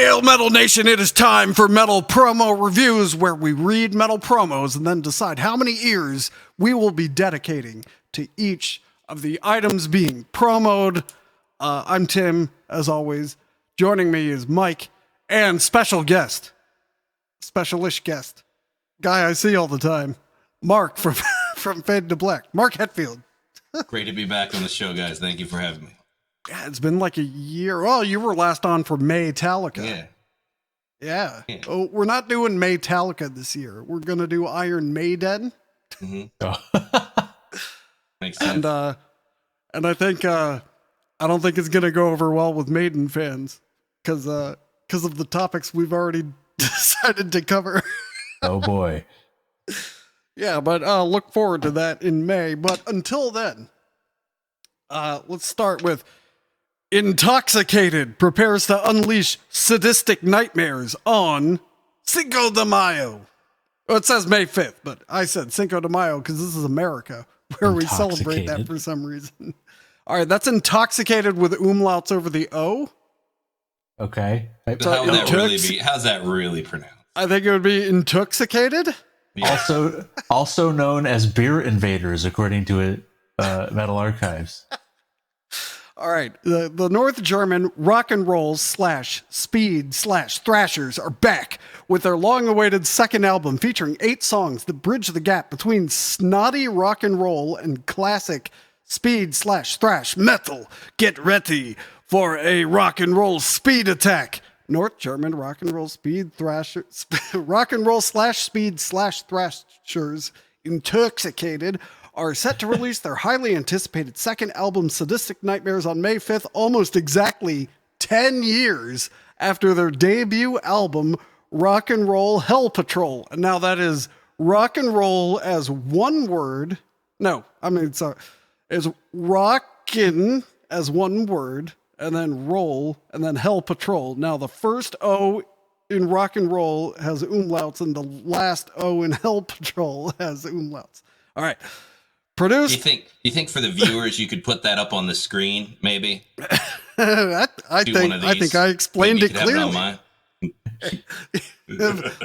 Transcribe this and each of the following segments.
Hail Metal Nation, it is time for Metal Promo Reviews, where we read metal promos and then decide how many ears we will be dedicating to each of the items being promoed. I'm Tim, as always. Joining me is Mike and special-ish guest, guy I see all the time, Mark from Fade to Black, Mark Hetfield. Great to be back on the show, guys. Thank you for having me. Yeah, it's been like a year. Oh, you were last on for Metallica. Yeah. Oh, we're not doing Metallica this year. We're going to do Iron Maiden. Mm-hmm. Oh. Makes sense. And I think, I don't think it's going to go over well with Maiden fans because of the topics we've already decided to cover. Oh boy. Yeah, but look forward to that in May. But until then, let's start with INTÖXICATED prepares to unleash sadistic nightmares on Cinco de Mayo. Well, it says May 5th, but I said Cinco de Mayo because this is America, where we celebrate that for some reason. All right, that's INTÖXICATED with umlauts over the O. Okay. So how's that really pronounced? I think it would be INTÖXICATED. Yeah. Also known as beer invaders, according to Metal Archives. All right, the North German rock and roll / speed / thrashers are back with their long-awaited second album featuring 8 songs that bridge the gap between snotty rock and roll and classic speed / thrash metal. Get ready for a rock and roll speed attack. North German rock and roll speed thrashers, rock and roll / speed / thrashers, INTÖXICATED, are set to release their highly anticipated second album, Sadistic Nightmares, on May 5th, almost exactly 10 years after their debut album, Rock and Roll Hell Patrol. And now that is rock and roll as one word. It's rockin' as one word, and then roll, and then Hell Patrol. Now the first O in rock and roll has umlauts, and the last O in Hell Patrol has umlauts. All right. Produced. You think for the viewers you could put that up on the screen, maybe? I think I explained it clearly.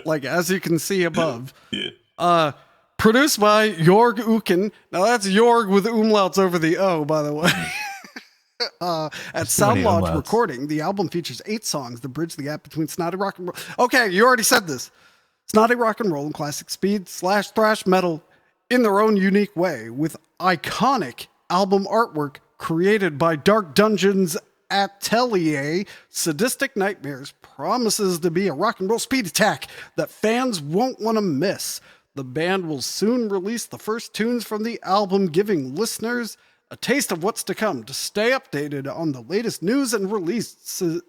Like as you can see above. Yeah. Produced by Jorg Uken. Now that's Jorg with umlauts over the O, by the way. At Sound Lodge Recording, the album features 8 songs that bridge the gap between snotty rock and roll. Okay, you already said this. Snotty rock and roll and classic speed / thrash metal in their own unique way, with iconic album artwork created by Dark Dungeon's Atelier. Sadistic Nightmares promises to be a rock and roll speed attack that fans won't want to miss. The band will soon release the first tunes from the album, giving listeners a taste of what's to come. To stay updated on the latest news and releases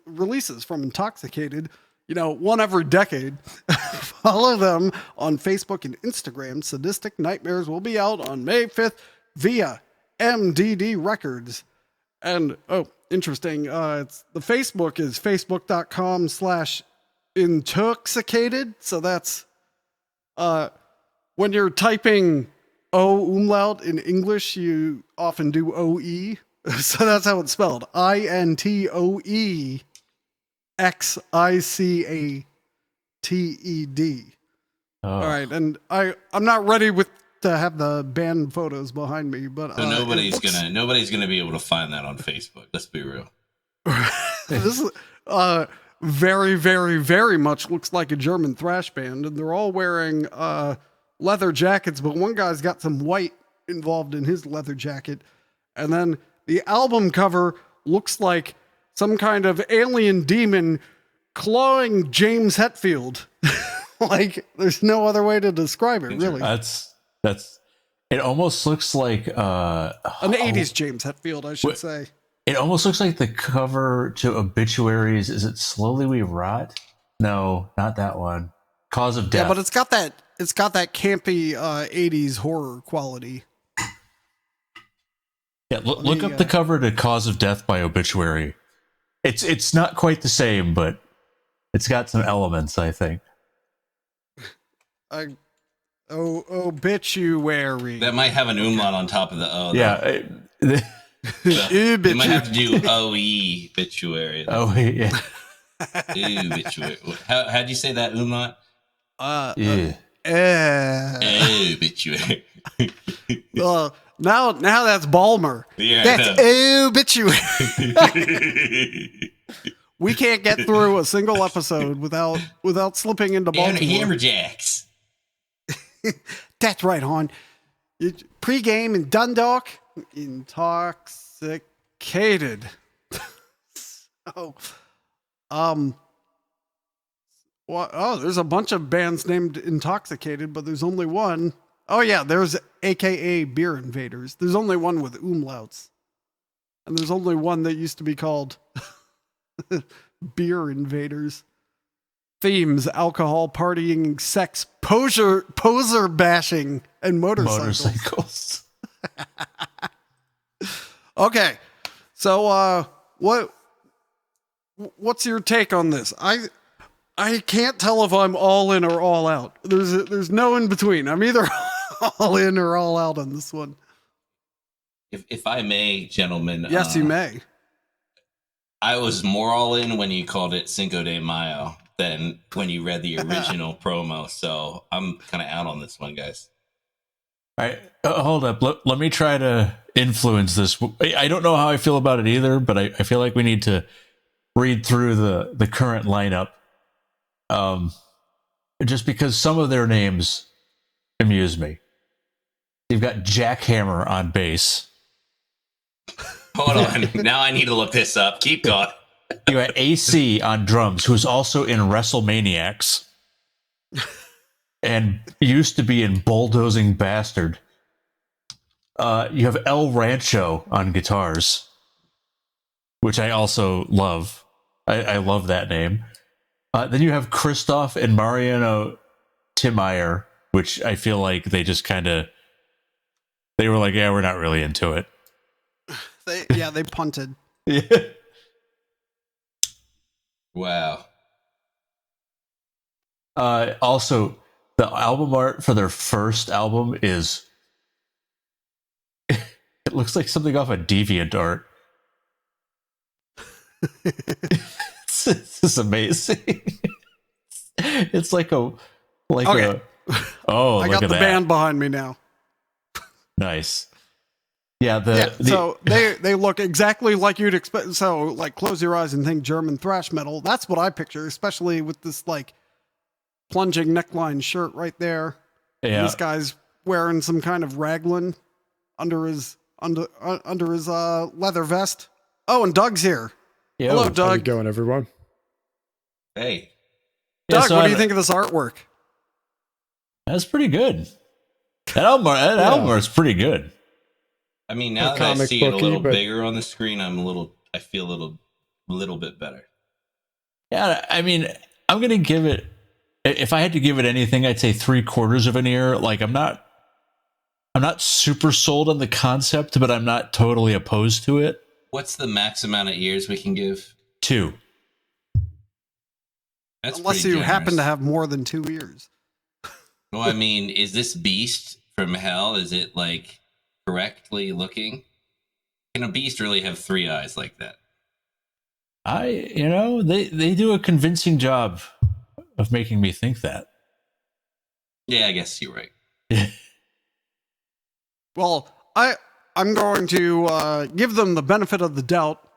from INTÖXICATED, one every decade, follow them on Facebook and Instagram. Sadistic Nightmares will be out on May 5th via MDD Records. And, interesting, the Facebook is facebook.com/INTÖXICATED. So that's, when you're typing O umlaut in English, you often do OE. So that's how it's spelled. INTOEXICATED. All right, and I'm not ready to have the band photos behind me, but so nobody's gonna be able to find that on Facebook. Let's be real. This very, very, very much looks like a German thrash band, and they're all wearing leather jackets, but one guy's got some white involved in his leather jacket, and then the album cover looks like some kind of alien demon clawing James Hetfield. Like, there's no other way to describe it, really. That's it almost looks like an 80s James Hetfield, I should say. It almost looks like the cover to Obituaries. Is it Slowly We Rot? No, not that one. Cause of Death. Yeah, but it's got that campy 80s horror quality. Yeah, look up the cover to Cause of Death by Obituary. It's not quite the same, but it's got some elements, I think. Obituary. That might have an umlaut on top of the O. Yeah. You might have to do OE obituary. Oh, yeah. Obituary. How'd you say that, umlaut? Yeah. Obituary. Now that's Balmer. Yeah, That's obituary. We can't get through a single episode without slipping into Baltimore. Hammerjacks. That's right, hon. Pre-game in Dundalk, intoxicated. So, well, there's a bunch of bands named Intoxicated, but there's only one. Oh yeah, there's AKA Beer Invaders. There's only one with umlauts, and there's only one that used to be called Beer Invaders. Themes: alcohol, partying, sex, poser bashing, and motorcycles. Okay, so what's your take on this? I can't tell if I'm all in or all out. There's no in between. I'm either all in or all out on this one. If I may, gentlemen. Yes, you may. I was more all in when you called it Cinco de Mayo than when you read the original promo. So I'm kind of out on this one, guys. All right, hold up. Let me try to influence this. I don't know how I feel about it either, but I feel like we need to read through the current lineup. Just because some of their names amuse me. You've got Jackhammer on bass. Hold on. Now I need to look this up. Keep going. You got AC on drums, who's also in WrestleManiacs and used to be in Bulldozing Bastard. You have El Rancho on guitars, which I also love. I love that name. Then you have Christoph and Mariano Timmeyer, which I feel like they just they were like, yeah, we're not really into it. They punted. Yeah. Wow. Also, the album art for their first album it looks like something off of DeviantArt. This is amazing. It's like okay. I got look the at that. band behind me now. Nice. Yeah, so they look exactly like you'd expect. So, like, close your eyes and think German thrash metal. That's what I picture, especially with this like plunging neckline shirt right there. Yeah. This guy's wearing some kind of raglan under his leather vest. Oh, and Doug's here. Yo, hello, How's it Doug. going, everyone? Hey. Doug, what do you think of this artwork? That's pretty good. That album art's pretty good. I mean, now that I see it a little bigger on the screen, I feel a little bit better. Yeah, I mean, I'm gonna give it. If I had to give it anything, I'd say 3/4 of an ear. Like, I'm not super sold on the concept, but I'm not totally opposed to it. What's the max amount of ears we can give? 2. That's unless you happen to have more than 2 ears. Well, I mean, is this beast from hell? Is it like correctly looking? Can a beast really have 3 eyes like that? They do a convincing job of making me think that. Yeah, I guess you're right. Well, I'm going to give them the benefit of the doubt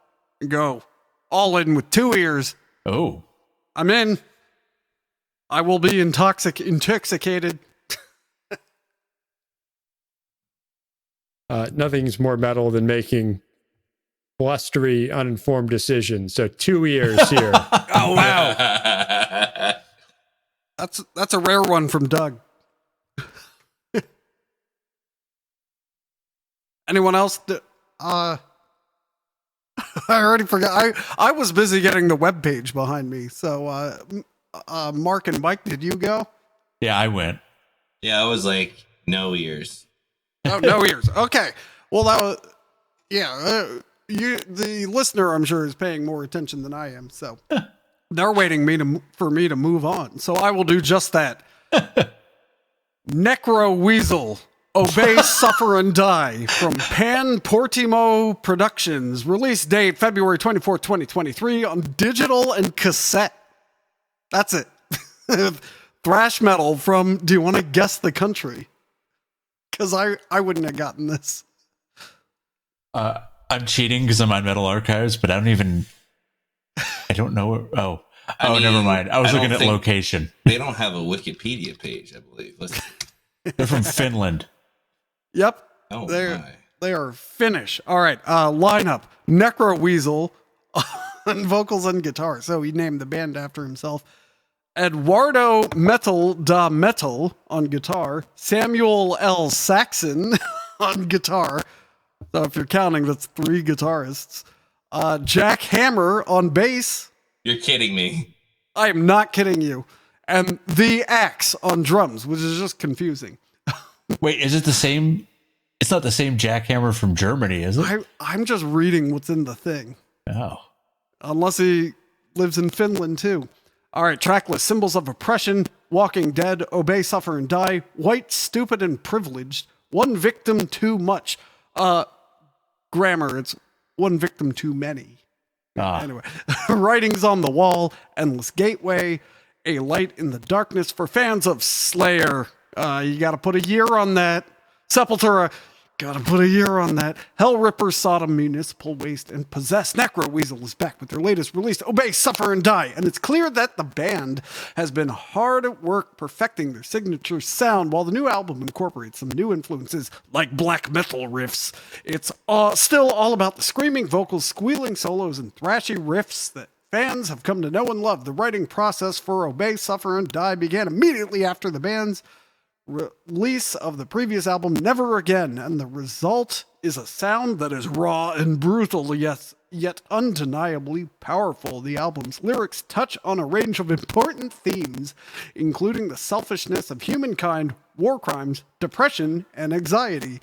and go all in with 2 ears. Oh. I'm in. I will be intoxicated. Nothing's more metal than making blustery, uninformed decisions. So 2 ears here. Oh, wow. That's a rare one from Doug. Anyone else? I already forgot. I was busy getting the webpage behind me. So, Mark and Mike, did you go? Yeah, I went. Yeah, I was like, no ears. Oh, no ears. Okay. Well, that was, yeah. The listener, I'm sure, is paying more attention than I am. So they're waiting for me to move on. So I will do just that. NECRO WEASEL Obey, Suffer, and Die from Pan Portimo Productions. Release date February 24th, 2023 on digital and cassette. That's it. Thrash metal from, do you want to guess the country? Because I wouldn't have gotten this. I'm cheating because I'm on Metal Archives, but I don't know. Oh, never mind. I was looking at location. They don't have a Wikipedia page, I believe. Let's see. They're from Finland. Yep. Oh, they are Finnish. All right. Lineup: NECRO WEASEL on vocals and guitar. So he named the band after himself. Eduardo Metal da Metal on guitar. Samuel L. Saxon on guitar. So if you're counting, that's 3 guitarists. Jack Hammer on bass. You're kidding me. I am not kidding you. And The Axe on drums, which is just confusing. Wait, is it the same? It's not the same jackhammer from Germany, is it? I'm just reading what's in the thing. Oh. Unless he lives in Finland, too. All right, track list. Symbols of Oppression, Walking Dead, Obey, Suffer, and Die, White, Stupid, and Privileged, One Victim Too Much. Grammar, it's one victim too many. Anyway, Writings on the Wall, Endless Gateway, A Light in the Darkness for fans of Slayer. You got to put a year on that. Sepultura, got to put a year on that. Hell Ripper, Sodom, Municipal Waste, and Possessed. NECRO WEASEL is back with their latest release, Obey, Suffer, and Die. And it's clear that the band has been hard at work perfecting their signature sound. While the new album incorporates some new influences like black metal riffs, it's still all about the screaming vocals, squealing solos, and thrashy riffs that fans have come to know and love. The writing process for Obey, Suffer, and Die began immediately after the band's release of the previous album, Never Again, and the result is a sound that is raw and brutal, yet undeniably powerful. The album's lyrics touch on a range of important themes, including the selfishness of humankind, war crimes, depression, and anxiety.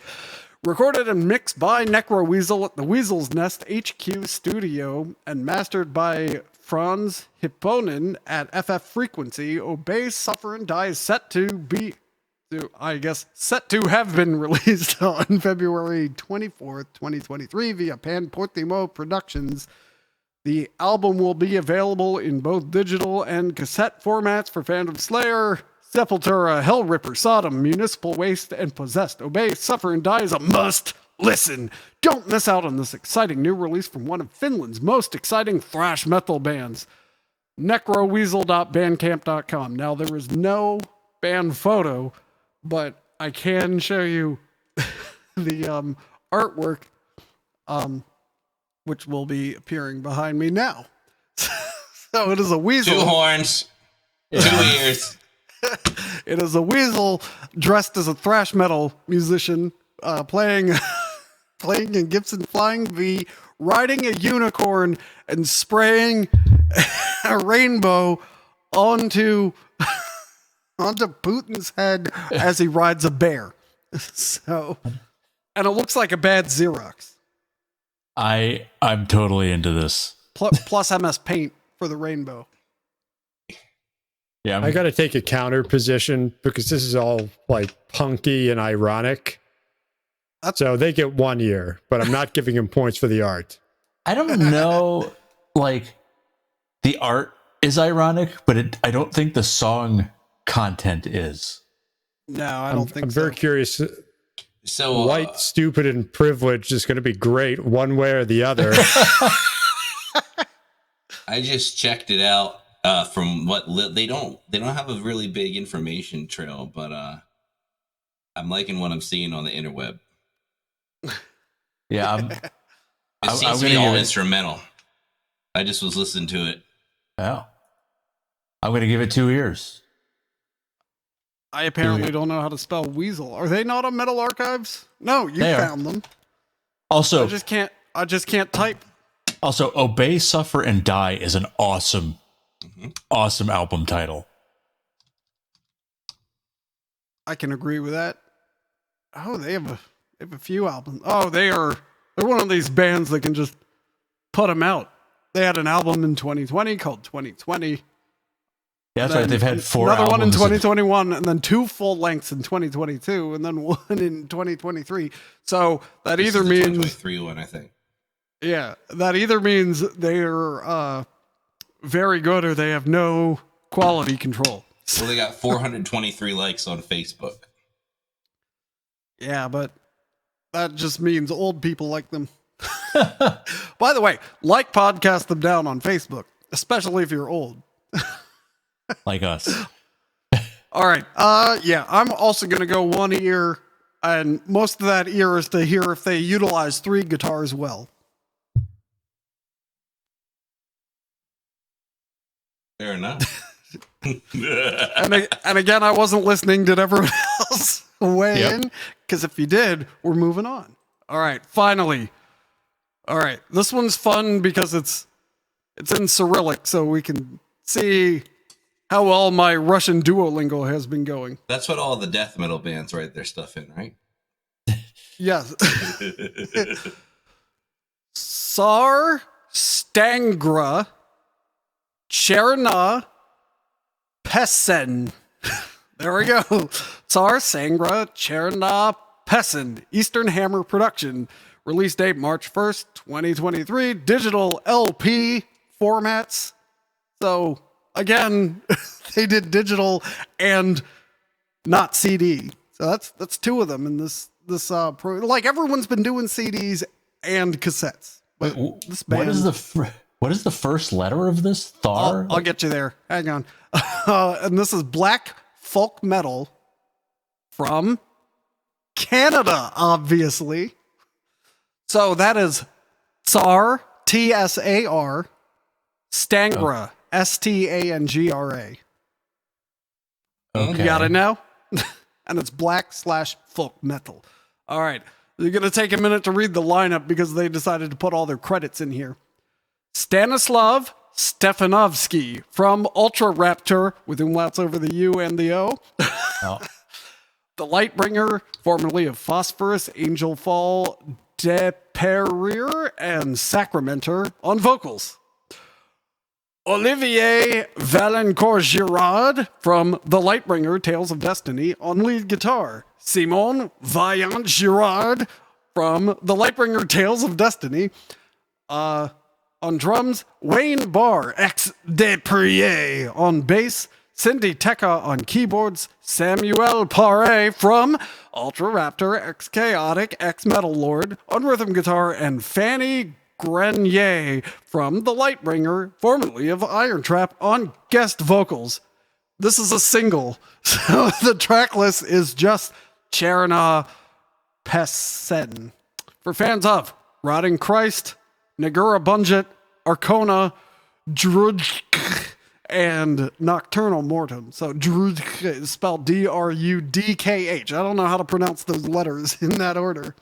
Recorded and mixed by NECRO WEASEL at the Weasel's Nest HQ studio and mastered by Franz Hipponen at FF Frequency, Obey, Suffer, and Die is set to have been released on February 24th, 2023 via Pan Portimo Productions. The album will be available in both digital and cassette formats for fans of Slayer, Sepultura, Hell Ripper, Sodom, Municipal Waste, and Possessed. Obey, Suffer, and Die is a must listen. Don't miss out on this exciting new release from one of Finland's most exciting thrash metal bands. necroweasel.bandcamp.com. Now, there is no band photo, but I can show you the artwork, which will be appearing behind me now. So it is a weasel. 2 horns, 2 ears. It is a weasel dressed as a thrash metal musician, playing a Gibson Flying V, riding a unicorn, and spraying a rainbow onto Putin's head as he rides a bear. So, and it looks like a bad Xerox. I'm totally into this. Plus MS Paint for the rainbow. Yeah, I got to take a counter position because this is all like punky and ironic. So they get 1 year, but I'm not giving him points for the art. I don't know, like, the art is ironic, but I don't think the song content is. No, I don't think I'm so. very curious. So White, Stupid, and Privileged is going to be great one way or the other. I just checked it out from what they don't have a really big information trail, but I'm liking what I'm seeing on the interweb. Yeah, it seems to be all instrumental. I just was listening to it. Yeah, I'm going to give it 2 ears. I apparently don't know how to spell weasel. Are they not on Metal Archives? No, you found them. Also, I just can't type. Also, Obey, Suffer, and Die is an awesome album title. I can agree with that. Oh, they have a few albums. Oh, they're one of these bands that can just put them out. They had an album in 2020 called 2020. Yeah, that's right. They've had 4 another one in albums 2021, and then 2 full lengths in 2022, and then 1 in 2023. So that This either is the means 2023 one, I think. yeah, that either means they're very good or they have no quality control. Well, they got 423 likes on Facebook. Yeah, but that just means old people like them. By the way, podcast them down on Facebook, especially if you're old. like us. All right. Yeah, I'm also going to go 1 ear, and most of that ear is to hear if they utilize 3 guitars well. Fair enough. And again, I wasn't listening. Did everyone else weigh in? Because if you did, we're moving on. All right. Finally. All right. This one's fun because it's in Cyrillic, so we can see how well my Russian Duolingo has been going. That's what all the death metal bands write their stuff in, right? Yes. TSAR, STANGRA, Cherna, Pesen. There we go. TSAR, STANGRA, Cherna, Pesen. Eastern Hammer Production. Release date March 1st, 2023. Digital LP formats. So, again, they did digital and not CD. So that's 2 of them in this like everyone's been doing CDs and cassettes. But this band, what is the first letter of this? Thar? I'll get you there. Hang on. And this is black folk metal from Canada, obviously. So that is TSAR, TSAR, STANGRA, STANGRA. Okay. You got it now? And it's black/folk metal. All right. You're going to take a minute to read the lineup because they decided to put all their credits in here. Stanislav Stefanovsky from RAPTÖR, with umlauts over the U and the O. Oh. The Lightbringer, formerly of Phosphorus, Angel Fall, Deperir, and Sacramenter on vocals. Olivier Valancourt-Girard from The Lightbringer, Tales of Destiny, on lead guitar. Simon Vaillant-Girard from The Lightbringer, Tales of Destiny, on drums. Wayne Barr, ex-Deprier, on bass. Cindy Tekka on keyboards. Samuel Paré from RAPTÖR, ex-Chaotic, ex-Metal Lord, on rhythm guitar. And Fanny Grenier from The Lightbringer, formerly of Iron Trap, on guest vocals. This is a single, so the track list is just Cherna Pesen. For fans of Rotting Christ, Negura Bunget, Arcona, Drudk, and Nocturnal Mortem. So Drudk is spelled Drudkh. I don't know how to pronounce those letters in that order.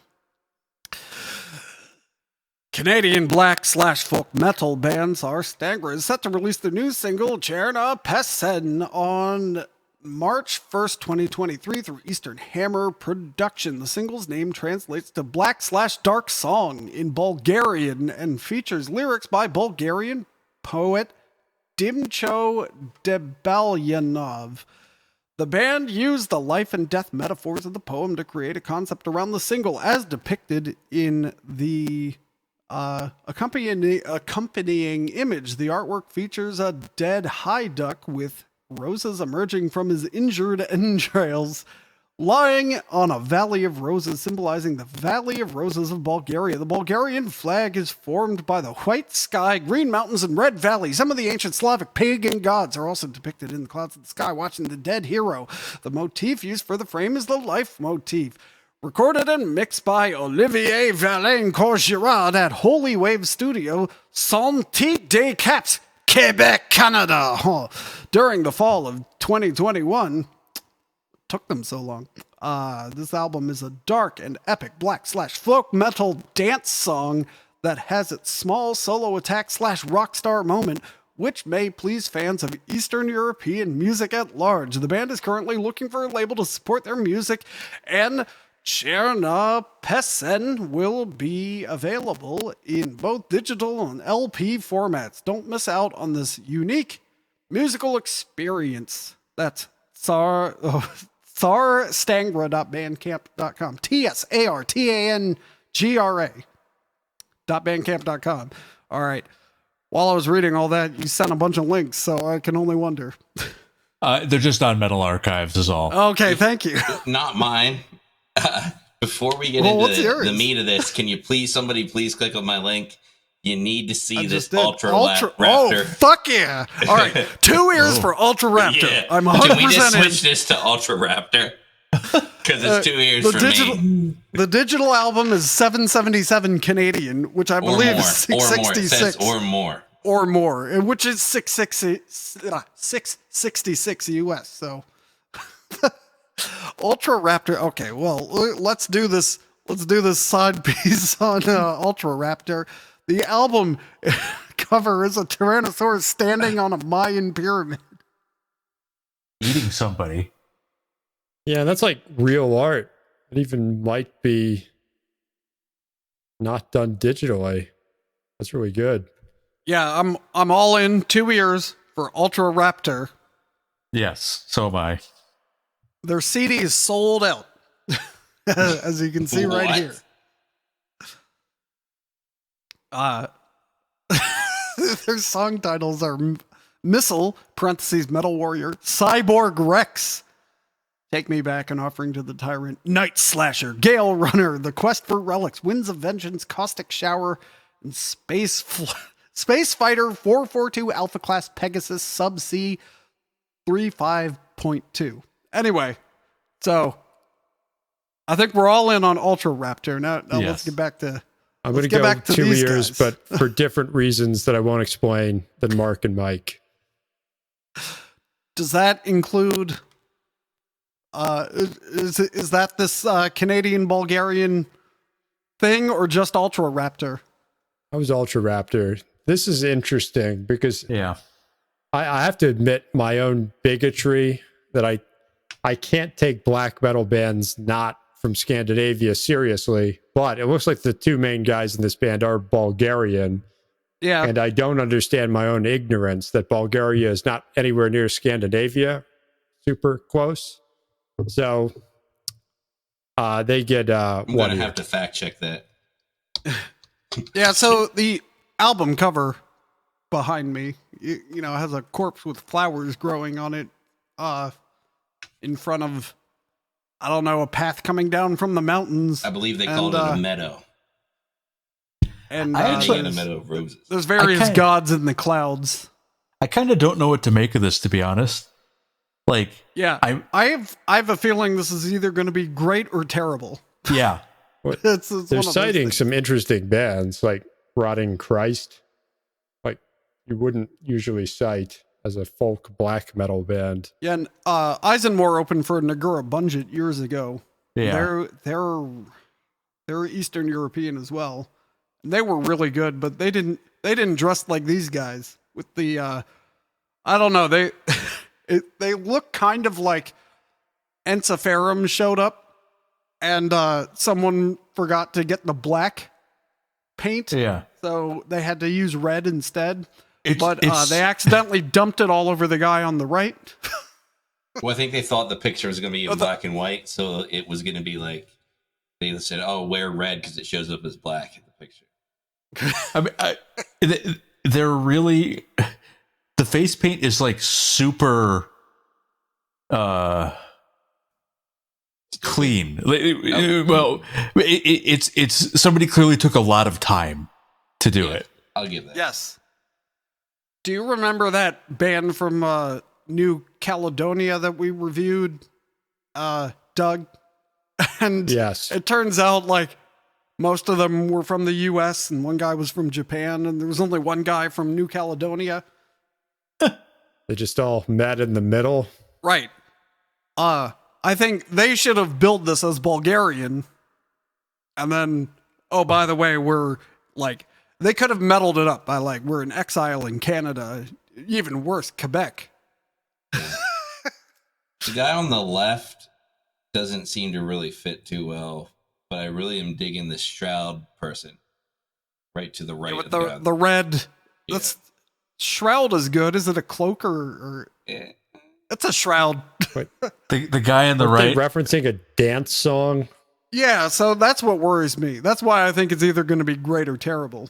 Canadian black/folk metal band TSAR, STANGRA is set to release their new single Cherna Pesen on March 1st, 2023 through Eastern Hammer Production. The single's name translates to black/dark song in Bulgarian and features lyrics by Bulgarian poet Dimcho Debalyanov. The band used the life and death metaphors of the poem to create a concept around the single as depicted in the accompanying image. The artwork features a dead Haiduk with roses emerging from his injured entrails, lying on a valley of roses, symbolizing the Valley of Roses of Bulgaria. The Bulgarian flag is formed by the white sky, green mountains, and red valley. Some of the ancient Slavic pagan gods are also depicted in the clouds of the sky, watching the dead hero. The motif used for the frame is the life motif. Recorded and mixed by Olivier Vaillant-Girard at Holy Wave Studio, Saint-Tite-des-Caps, Quebec, Canada, during the fall of 2021. Took them so long. This album is a dark and epic black/folk metal dance song that has its small solo attack/rock star moment, which may please fans of Eastern European music at large. The band is currently looking for a label to support their music, and Cherna Pesen will be available in both digital and LP formats. Don't miss out on this unique musical experience. That's TSAR, TSARSTANGRA.bandcamp.com. TSARTANGRA.bandcamp.com. All right. While I was reading all that, you sent a bunch of links, so I can only wonder. They're just on Metal Archives is all. Okay, thank you. Not mine. Before we get into the meat of this, can you somebody please click on my link? You need to see this Ultra Raptor. Oh, fuck yeah. All right. 2 ears for Ultra Raptor. Yeah. I'm 100% Can we just switch this to Ultra Raptor? Because it's 2 ears for me. The digital album is $777 Canadian, which I believe is $666. Or more, which is $666 US. So Ultra Raptor. Okay, well, let's do this. Let's do this side piece on Ultra Raptor. The album cover is a Tyrannosaurus standing on a Mayan pyramid. Eating somebody. Yeah, that's like real art. It even might be not done digitally. That's really good. Yeah, I'm all in. 2 ears for Ultra Raptor. Yes, so am I. Their CD is sold out, as you can see right here. Their song titles are Missile (Metal Warrior), Cyborg Rex, Take Me Back, An Offering to the Tyrant, Night Slasher, Gale Runner, The Quest for Relics, Winds of Vengeance, Caustic Shower, and Space Fighter 442 Alpha Class Pegasus Subsea 35.2. Anyway, so I think we're all in on Ultra Raptor. Now Yes. Let's get back to. I'm going to go 2 ears, but for different reasons that I won't explain than Mark and Mike. Does that include? Is that this Canadian Bulgarian thing or just Ultra Raptor? I was Ultra Raptor. This is interesting because I have to admit my own bigotry that I can't take black metal bands not from Scandinavia seriously, but it looks like the 2 main guys in this band are Bulgarian. Yeah. And I don't understand my own ignorance that Bulgaria is not anywhere near Scandinavia, super close. So they get I'm going to have to fact check that. Yeah, so the album cover behind me, you know, has a corpse with flowers growing on it in front of, I don't know, a path coming down from the mountains. I believe they called it a meadow. And I actually a meadow of roses. There's various gods in the clouds. I kind of don't know what to make of this, to be honest. Like, yeah, I have a feeling this is either going to be great or terrible. Yeah. It's they're citing some interesting bands like Rotting Christ, like you wouldn't usually cite as a folk black metal band. Yeah, and ISENMOR opened for Nagura Bunget years ago. Yeah, they're Eastern European as well. And they were really good, but they didn't dress like these guys with the I don't know, they look kind of like Encephalum showed up and someone forgot to get the black paint. Yeah. So they had to use red instead. But they accidentally dumped it all over the guy on the right. Well, I think they thought the picture was going to be in black and white, so it was going to be like, they said, oh, wear red because it shows up as black in the picture. I mean, they're really, the face paint is like super clean. Well, it's somebody clearly took a lot of time to do it. I'll give that. Yes. Do you remember that band from New Caledonia that we reviewed, Doug? And yes, it turns out like most of them were from the US and one guy was from Japan and there was only one guy from New Caledonia. They just all met in the middle. Right. I think they should have billed this as Bulgarian. And then, oh, by the way, we're like, they could have meddled it up by like, we're in exile in Canada. Even worse, Quebec. The guy on the left doesn't seem to really fit too well, but I really am digging this Shroud person right to the right. Yeah, with of the red. Yeah. Shroud is good. Is it a cloak or it's a shroud? The guy on the right referencing a dance song. Yeah, so that's what worries me. That's why I think it's either going to be great or terrible.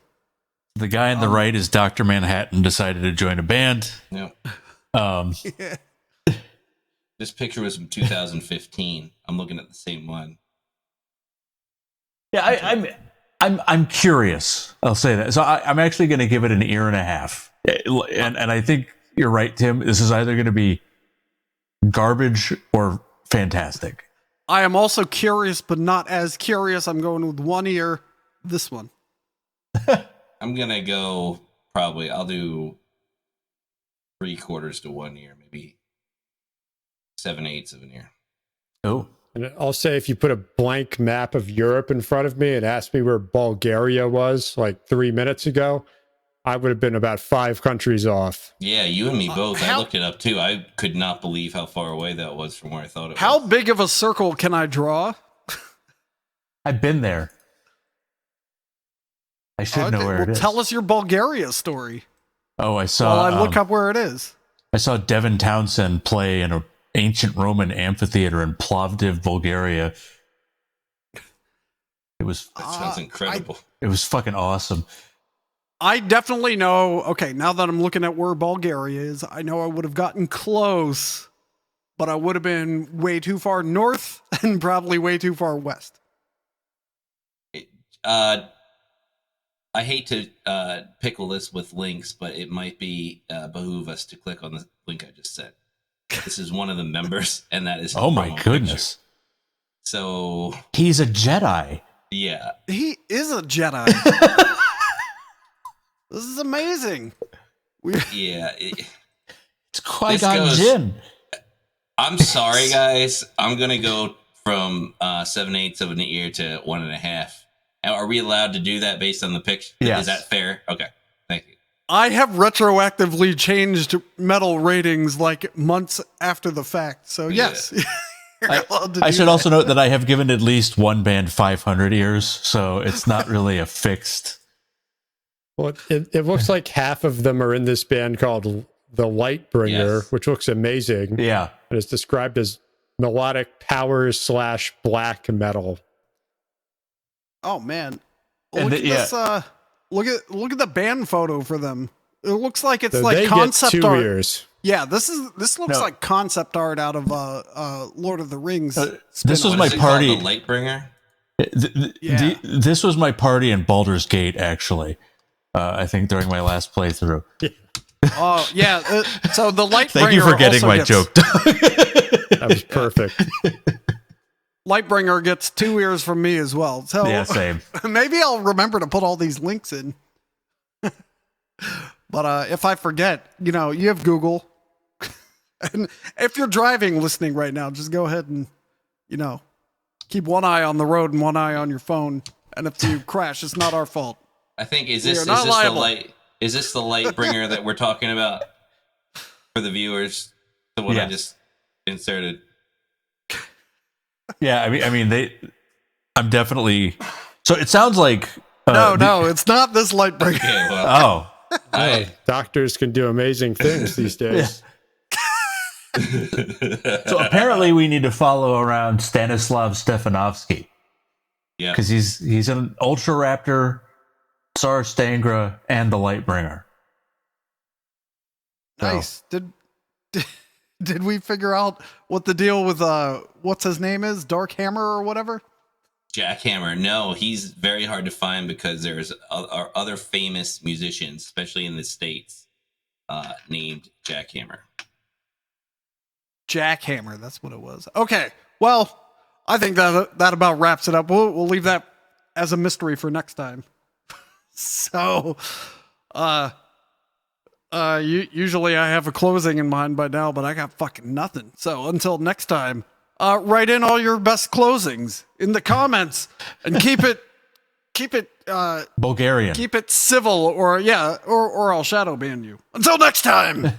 The guy on the right is Dr. Manhattan decided to join a band. No. Yeah. This picture was from 2015. I'm looking at the same one. Yeah, I'm curious. I'll say that. So I'm actually going to give it an ear and a half. And I think you're right, Tim. This is either going to be garbage or fantastic. I am also curious, but not as curious. I'm going with one ear. This one. I'm going to go probably, I'll do 3/4 to 1 ear, maybe 7/8 of an ear. Oh. And I'll say if you put a blank map of Europe in front of me and asked me where Bulgaria was like 3 minutes ago, I would have been about 5 countries off. Yeah, you and me both. I looked it up too. I could not believe how far away that was from where I thought it was. How big of a circle can I draw? I've been there. I should know where it is. Tell us your Bulgaria story. Oh, I saw. Well, I look up where it is. I saw Devin Townsend play in an ancient Roman amphitheater in Plovdiv, Bulgaria. It was. That sounds incredible. It was fucking awesome. I definitely know. Okay, now that I'm looking at where Bulgaria is, I know I would have gotten close, but I would have been way too far north and probably way too far west. I hate to pickle this with links, but it might be behoove us to click on the link I just sent. This is one of the members, and that is. Oh my goodness! Picture. So he's a Jedi. Yeah, he is a Jedi. This is amazing. It's Qui-Gon Jinn. I'm sorry, guys. I'm gonna go from 7/8 of an ear to 1.5. Are we allowed to do that based on the picture? Yes. Is that fair? Okay. Thank you. I have retroactively changed metal ratings like months after the fact. So yes, you're allowed to do I should that. also note that I have given at least one band 500 ears, so it's not really a fixed. Well, it looks like half of them are in this band called The Lightbringer, which looks amazing. Yeah. And it's described as melodic power / black metal. Oh man, look at this! Look at the band photo for them. It looks like it's like concept get 2 art. ears. Yeah, this looks like concept art out of Lord of the Rings. This was my party. The Lightbringer. This was my party in Baldur's Gate, actually. I think during my last playthrough. Oh yeah, so the Lightbringer. Thank you for getting my joke. That was perfect. Lightbringer gets 2 ears from me as well. So yeah, same. Maybe I'll remember to put all these links in. But if I forget, you have Google. And if you're driving, listening right now, just go ahead and, keep one eye on the road and one eye on your phone. And if you crash, it's not our fault. I think is this the Lightbringer that we're talking about for the viewers? The one I just inserted. Yeah, I mean, I'm definitely. So it sounds like. No, it's not this Lightbringer. Okay, well, Doctors can do amazing things these days. So apparently, we need to follow around Stanislav Stefanovsky. Yeah, because he's an Ultra Raptor, TSAR, STANGRA, and the Lightbringer. Nice. So. Did we figure out what the deal with what's his name is? Dark Hammer or whatever? Jackhammer. No, he's very hard to find because there's other famous musicians, especially in the States, named Jackhammer. Jackhammer, that's what it was. Okay, well, I think that about wraps it up. We'll leave that as a mystery for next time. So, usually I have a closing in mind by now, but I got fucking nothing. So until next time, write in all your best closings in the comments and keep it Bulgarian. Keep it civil, or I'll shadow ban you. Until next time.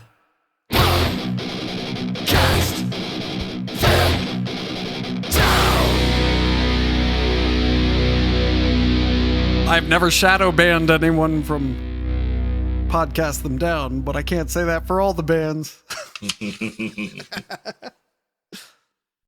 I've never shadow banned anyone from podcast them down, but I can't say that for all the bands.